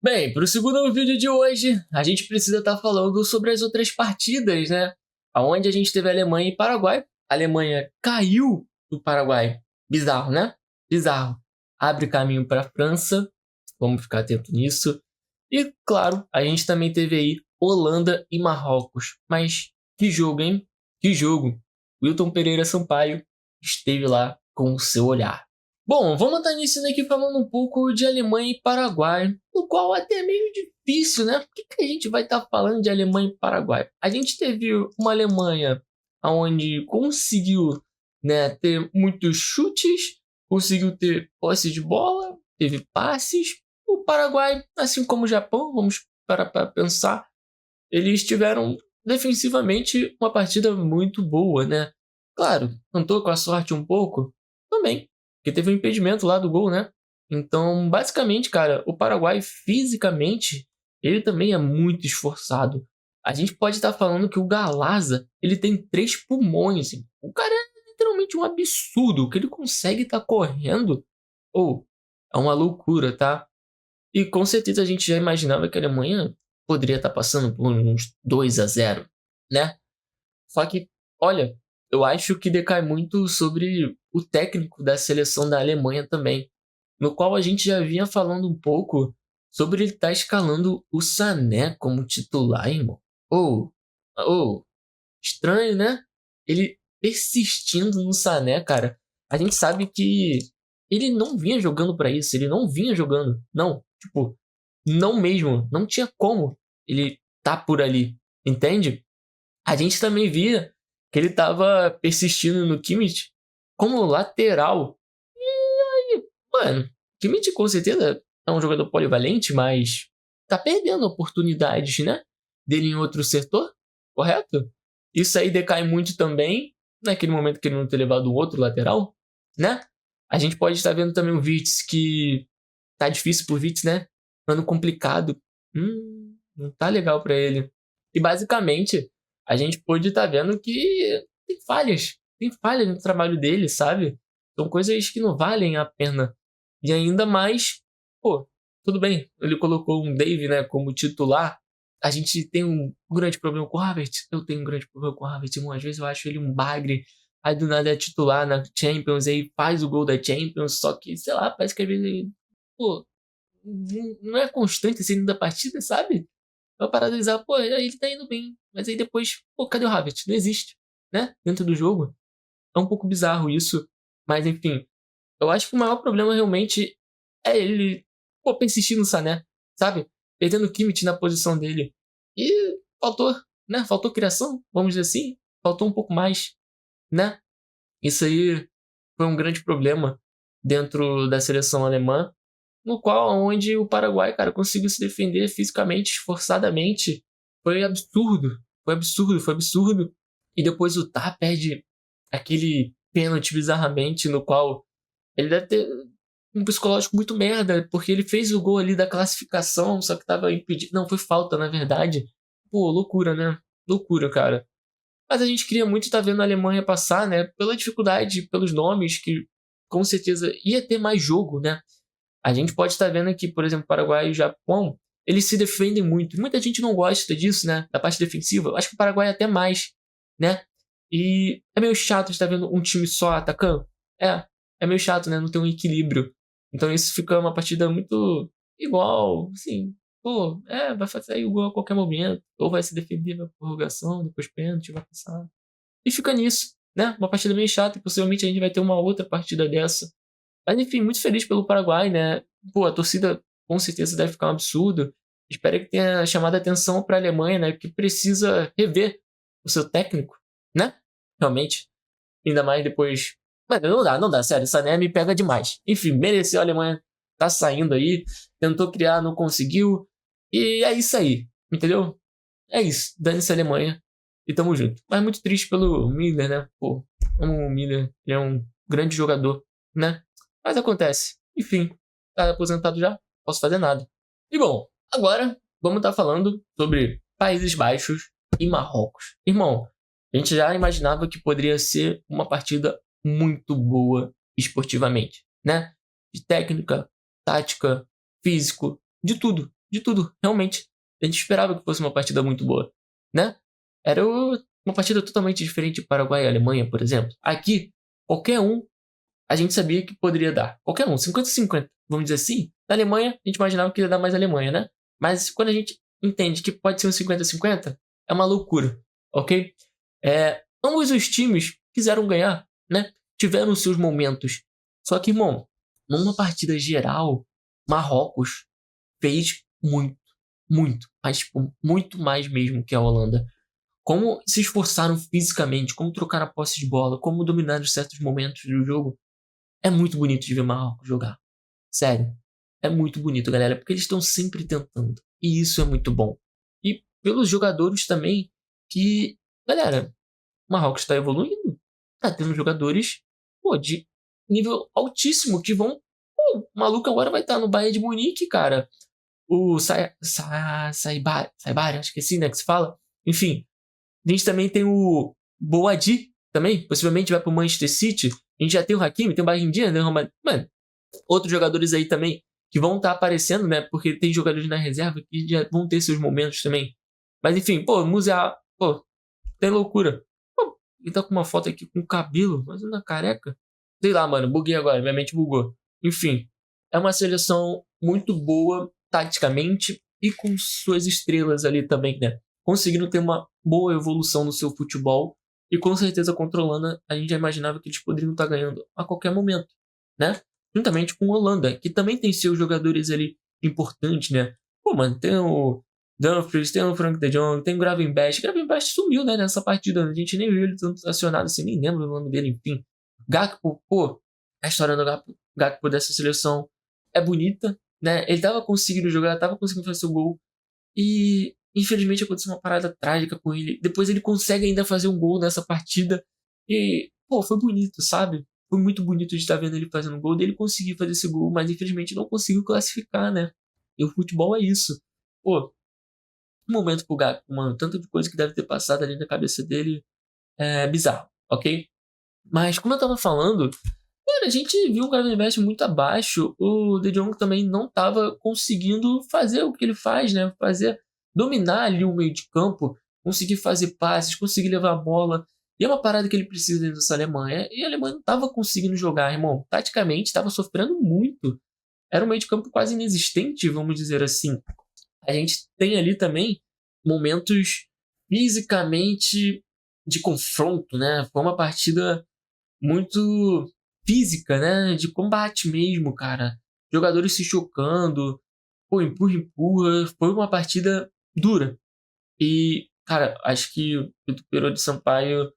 Bem, para o segundo vídeo de hoje, a gente precisa estar falando sobre as outras partidas, né? Onde a gente teve Alemanha e Paraguai. A Alemanha caiu do Paraguai. Bizarro, né? Bizarro. Abre caminho para a França. Vamos ficar atento nisso. E, claro, a gente também teve aí Holanda e Marrocos. Mas que jogo, hein? Que jogo. Wilton Pereira Sampaio esteve lá com o seu olhar. Bom, vamos estar iniciando aqui falando um pouco de Alemanha e Paraguai, o qual até é meio difícil, né? Por que a gente vai estar falando de Alemanha e Paraguai? A gente teve uma Alemanha onde conseguiu, né, ter muitos chutes, conseguiu ter posse de bola, teve passes. O Paraguai, assim como o Japão, vamos parar para pensar, eles tiveram defensivamente uma partida muito boa, né? Claro, contou com a sorte um pouco também, porque teve um impedimento lá do gol, né? Então, basicamente, cara, o Paraguai fisicamente, ele também é muito esforçado. A gente pode estar falando que o Galaza, ele tem 3 pulmões. Assim. O cara é literalmente um absurdo. O que ele consegue estar correndo, ou é uma loucura, tá? E com certeza a gente já imaginava que a Alemanha poderia estar passando por uns 2-0, né? Só que, olha, eu acho que decai muito sobre o técnico da seleção da Alemanha também, no qual a gente já vinha falando um pouco sobre ele estar escalando o Sané como titular, irmão. Ou, estranho, né? Ele persistindo no Sané, cara. A gente sabe que ele não vinha jogando pra isso, ele não vinha jogando. Não, tipo, não mesmo, não tinha como ele tá por ali, entende? A gente também via que ele tava persistindo no Kimmich como lateral. E, mano, Kimmich com certeza é um jogador polivalente, mas tá perdendo oportunidades, né? Dele em outro setor, correto? Isso aí decai muito também naquele momento que ele não ter levado o outro lateral, né? A gente pode estar vendo também o Wirtz que tá difícil pro Wirtz, né? Ano complicado. Não tá legal pra ele. E basicamente, a gente pode estar vendo que tem falhas no trabalho dele, sabe? São coisas que não valem a pena. E ainda mais, pô, tudo bem, ele colocou um Dave, né, como titular. A gente tem um grande problema com o Havertz. Eu tenho um grande problema com o Havertz, irmão. Às vezes eu acho ele um bagre. Aí do nada é titular na Champions, aí faz o gol da Champions, só que, sei lá, parece que ele, pô, não é constante assim da partida, sabe? Vai paralisar, pô, aí ele tá indo bem. Mas aí depois, pô, cadê o Havertz? Não existe, né? Dentro do jogo. É um pouco bizarro isso. Mas enfim, eu acho que o maior problema realmente é ele, pô, persistir no Sané, sabe? Perdendo o Kimmich na posição dele. E faltou, né? Faltou criação, vamos dizer assim. Faltou um pouco mais, né? Isso aí foi um grande problema dentro da seleção alemã, no qual onde o Paraguai, cara, conseguiu se defender fisicamente, esforçadamente. Foi absurdo, foi absurdo, foi absurdo. E depois o Tah perde aquele pênalti bizarramente, no qual ele deve ter um psicológico muito merda, porque ele fez o gol ali da classificação, só que tava impedido. Não, foi falta, na verdade. Pô, loucura, né? Loucura, cara. Mas a gente queria muito estar vendo a Alemanha passar, né? Pela dificuldade, pelos nomes, que com certeza ia ter mais jogo, né? A gente pode estar vendo aqui, por exemplo, Paraguai e Japão, eles se defendem muito. Muita gente não gosta disso, né? Da parte defensiva. Eu acho que o Paraguai é até mais, né? E é meio chato estar vendo um time só atacando. É meio chato, né? Não ter um equilíbrio. Então isso fica uma partida muito igual, assim. Pô, vai fazer o gol a qualquer momento. Ou vai se defender na prorrogação, depois pênalti, vai passar. E fica nisso, né? Uma partida meio chata e possivelmente a gente vai ter uma outra partida dessa. Mas enfim, muito feliz pelo Paraguai, né? Pô, a torcida com certeza deve ficar um absurdo. Espero que tenha chamado a atenção para a Alemanha, né? Que precisa rever o seu técnico, né? Realmente. Ainda mais depois. Mano, não dá, sério. Sané me pega demais. Enfim, mereceu a Alemanha. Tá saindo aí. Tentou criar, não conseguiu. E é isso aí, entendeu? É isso. Dane-se a Alemanha. E tamo junto. Mas muito triste pelo Miller, né? Pô, amo o Miller. Ele é um grande jogador, né? Mas acontece. Enfim, tá aposentado já, posso fazer nada. E bom, agora vamos estar falando sobre Países Baixos e Marrocos. Irmão, a gente já imaginava que poderia ser uma partida muito boa esportivamente, né? De técnica, tática, físico, de tudo. de tudo, realmente. A gente esperava que fosse uma partida muito boa, né? Era uma partida totalmente diferente de Paraguai e Alemanha, por exemplo. Aqui, qualquer um, a gente sabia que poderia dar. Qualquer um, 50-50, vamos dizer assim. Na Alemanha, a gente imaginava que ia dar mais Alemanha, né? Mas quando a gente entende que pode ser um 50-50, é uma loucura, ok? Ambos os times quiseram ganhar, né? Tiveram seus momentos. Só que, irmão, numa partida geral, Marrocos fez muito, muito, mas tipo, muito mais mesmo que a Holanda. Como se esforçaram fisicamente, como trocaram a posse de bola, como dominaram certos momentos do jogo. É muito bonito de ver Marrocos jogar. Sério. É muito bonito, galera, porque eles estão sempre tentando. E isso é muito bom. E pelos jogadores também, que, galera, Marrocos está evoluindo. Tá tendo jogadores, pô, de nível altíssimo que vão. Pô, o maluco agora vai estar no Bayern de Munique, cara. O Saibari, acho que é assim, né, que se fala. Enfim, a gente também tem o Boadi, também, possivelmente vai pro Manchester City. A gente já tem o Hakimi, tem o Brahim Diaz, né, mano, outros jogadores aí também que vão estar aparecendo, né, porque tem jogadores na reserva que já vão ter seus momentos também. Mas enfim, pô, Musa, pô, tem loucura. Pô, ele tá com uma foto aqui com cabelo, mas na careca. Sei lá, mano, buguei agora, minha mente bugou. Enfim, é uma seleção muito boa taticamente e com suas estrelas ali também, né? Conseguindo ter uma boa evolução no seu futebol e com certeza controlando, a gente já imaginava que eles poderiam estar ganhando a qualquer momento, né? Juntamente com a Holanda, que também tem seus jogadores ali importantes, né? Pô, mano, tem o Dumfries, tem o Frank de Jong, tem o Gravenberch. Gravenberch sumiu, né, nessa partida. A gente nem viu ele tanto acionado assim, nem lembro o nome dele, enfim. Gakpo, pô, a história do Gakpo dessa seleção é bonita, né? Ele tava conseguindo jogar, tava conseguindo fazer seu gol. E, infelizmente, aconteceu uma parada trágica com ele. Depois ele consegue ainda fazer um gol nessa partida. E, pô, foi bonito, sabe? Foi muito bonito de estar vendo ele fazendo um gol, dele conseguir fazer esse gol, mas infelizmente não conseguiu classificar, né? E o futebol é isso. Pô, um momento pro Gakpo, mano. Tanto de coisa que deve ter passado ali na cabeça dele. É bizarro, ok? Mas como eu tava falando, cara, a gente viu o Gravenberch muito abaixo. O De Jong também não tava conseguindo fazer o que ele faz, né? Dominar ali o meio de campo, conseguir fazer passes, conseguir levar a bola. E é uma parada que ele precisa dentro dessa Alemanha. E a Alemanha não tava conseguindo jogar, irmão. Taticamente, tava sofrendo muito. Era um meio de campo quase inexistente, vamos dizer assim. A gente tem ali também momentos fisicamente de confronto, né? Foi uma partida muito física, né? De combate mesmo, cara. Jogadores se chocando, pô, empurra, empurra. Foi uma partida dura. E, cara, acho que o Pereira de Sampaio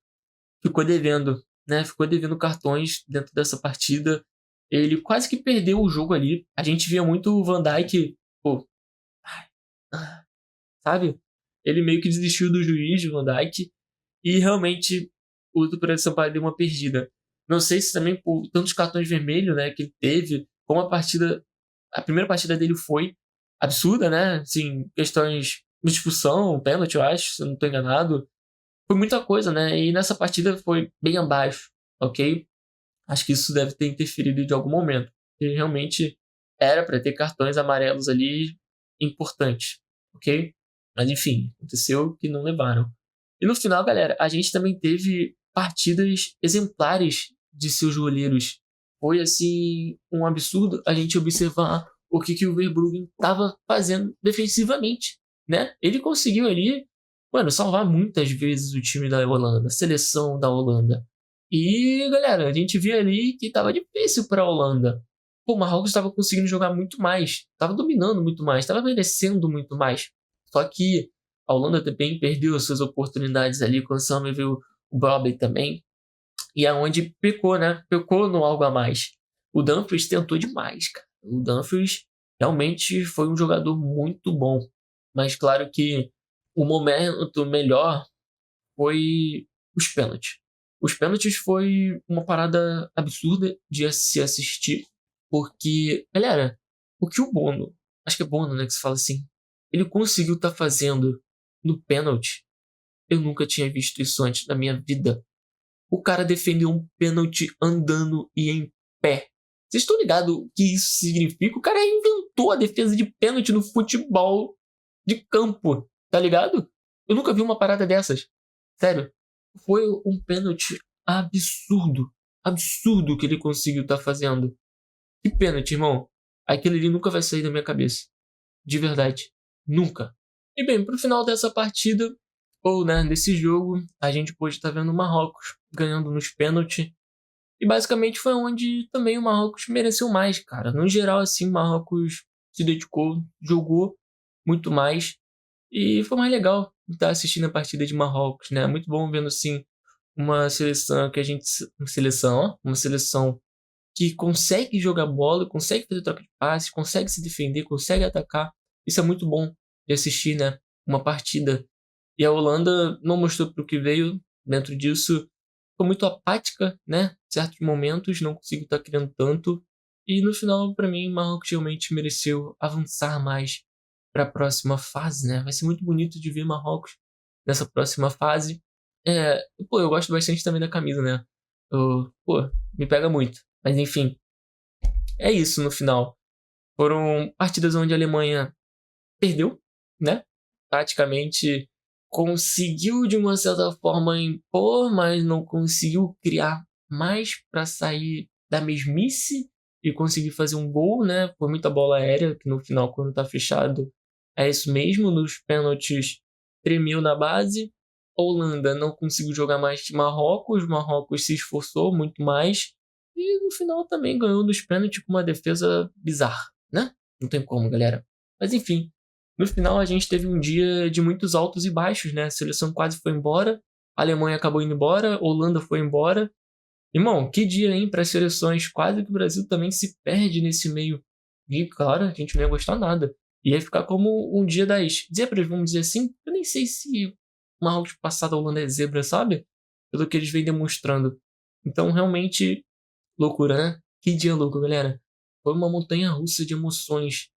ficou devendo, né? Ficou devendo cartões dentro dessa partida. Ele quase que perdeu o jogo ali. A gente via muito o Van Dijk, pô, sabe? Ele meio que desistiu do juiz, o Van Dijk, e realmente o Pereira de Sampaio deu uma perdida. Não sei se também por tantos cartões vermelhos, né, que ele teve, como a primeira partida dele foi absurda, né? Assim, questões de expulsão, pênalti, eu acho, se eu não estou enganado. Foi muita coisa, né? E nessa partida foi bem abaixo, ok? Acho que isso deve ter interferido de algum momento. E realmente era para ter cartões amarelos ali importantes, ok? Mas enfim, aconteceu que não levaram. E no final, galera, a gente também teve partidas exemplares de seus goleiros. Foi assim um absurdo a gente observar o que o Verbruggen estava fazendo defensivamente, né? Ele conseguiu ali, mano, salvar muitas vezes o time da Holanda, a seleção da Holanda. E, galera, a gente via ali que estava difícil para a Holanda. Pô, o Marrocos estava conseguindo jogar muito mais, estava dominando muito mais, estava merecendo muito mais. Só que a Holanda também perdeu suas oportunidades ali, com o Samuel veio o Brobbey também. E é onde pecou, né? Pecou no algo a mais. O Dumfries tentou demais, cara. O Dumfries realmente foi um jogador muito bom. Mas claro que o momento melhor foi os pênaltis. Os pênaltis foi uma parada absurda de se assistir. Porque, galera, o que o Bono, acho que é Bono, né, que se fala assim, ele conseguiu estar fazendo no pênalti, eu nunca tinha visto isso antes na minha vida. O cara defendeu um pênalti andando e em pé. Vocês estão ligados o que isso significa? O cara inventou acertou a defesa de pênalti no futebol de campo, tá ligado? Eu nunca vi uma parada dessas. Sério. Foi um pênalti absurdo. Absurdo que ele conseguiu estar fazendo. Que pênalti, irmão. Aquele ali nunca vai sair da minha cabeça. De verdade. Nunca. E bem, pro final dessa partida, ou né, desse jogo, a gente pôde estar vendo o Marrocos ganhando nos pênaltis. E basicamente foi onde também o Marrocos mereceu mais, cara. No geral, assim, o Marrocos se dedicou, jogou muito mais. E foi mais legal estar assistindo a partida de Marrocos, né? Muito bom vendo, assim, uma seleção que a gente... Uma seleção que consegue jogar bola, consegue fazer troca de passes, consegue se defender, consegue atacar. Isso é muito bom de assistir, né? Uma partida. E a Holanda não mostrou para o que veio dentro disso. Ficou muito apática, né? Em certos momentos, não conseguiu estar criando tanto. E no final, para mim, o Marrocos realmente mereceu avançar mais para a próxima fase, né? Vai ser muito bonito de ver Marrocos nessa próxima fase. Pô, eu gosto bastante também da camisa, né? Pô, me pega muito. Mas enfim, é isso no final. Foram partidas onde a Alemanha perdeu, né? Praticamente conseguiu de uma certa forma impor, mas não conseguiu criar mais para sair da mesmice e conseguir fazer um gol, né? Foi muita bola aérea, que no final, quando tá fechado, é isso mesmo. Nos pênaltis, tremeu na base. A Holanda não conseguiu jogar mais que Marrocos. Marrocos se esforçou muito mais. E no final também ganhou nos pênaltis com uma defesa bizarra, né? Não tem como, galera. Mas enfim, no final a gente teve um dia de muitos altos e baixos, né? A seleção quase foi embora, a Alemanha acabou indo embora, a Holanda foi embora. Irmão, que dia, hein, para as seleções. Quase que o Brasil também se perde nesse meio. E, claro, a gente não ia gostar nada. Ia ficar como um dia das zebras, vamos dizer assim. Eu nem sei se o Marrocos passado a Holanda é zebra, sabe? Pelo que eles vêm demonstrando. Então, realmente, loucura, né? Que dia louco, galera. Foi uma montanha russa de emoções.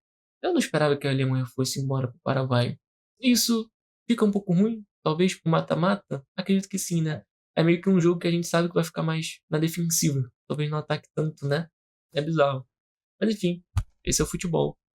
Eu não esperava que a Alemanha fosse embora para o Paraguai. Isso fica um pouco ruim, talvez pro mata-mata? Acredito que sim, né? É meio que um jogo que a gente sabe que vai ficar mais na defensiva. Talvez não ataque tanto, né? É bizarro. Mas enfim, esse é o futebol.